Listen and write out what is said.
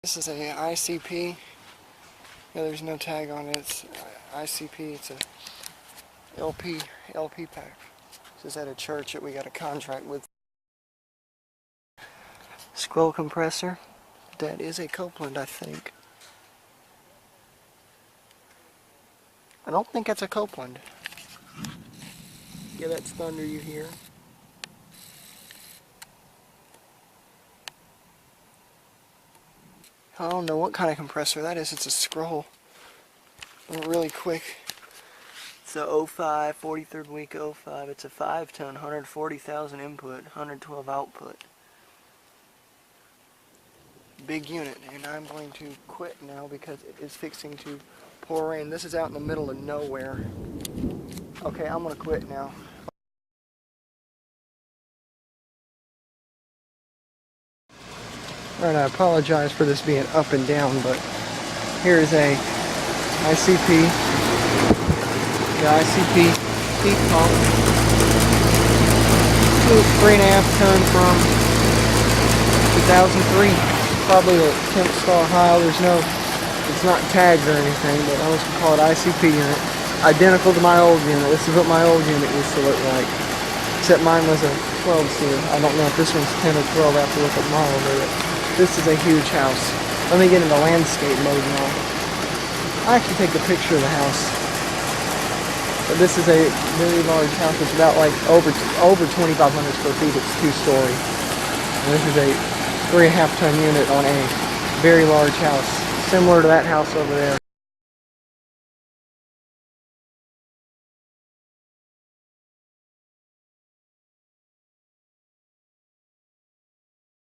This is a ICP. Yeah, there's no tag on it. It's ICP. It's a LP pack. This is at a church that we got a contract with. Scroll compressor. That is a Copeland, I think. I don't think that's a Copeland. Yeah, that's thunder you hear. I don't know what kind of compressor that is. It's a scroll. Really quick. It's a 05, 43rd week 05. It's a 5-ton, 140,000 input, 112 output. Big unit, and I'm going to quit now because it is fixing to pour rain. This is out in the middle of nowhere. Okay, I'm going to quit now. Alright, I apologize for this being up and down, but here's a ICP. The ICP heat pump. 3.5 ton from 2003. Probably a 10th star high. It's not tagged or anything, but I was going to call it ICP unit. Identical to my old unit. This is what my old unit used to look like. Except mine was a 12 seater. I don't know if this one's 10 or 12. I have to look at model, but this is a huge house. Let me get into landscape mode now. I actually take a picture of the house. But this is a very large house. It's about like over 2,500 square feet. It's 2-story. And this is a 3.5 ton unit on a very large house. Similar to that house over there.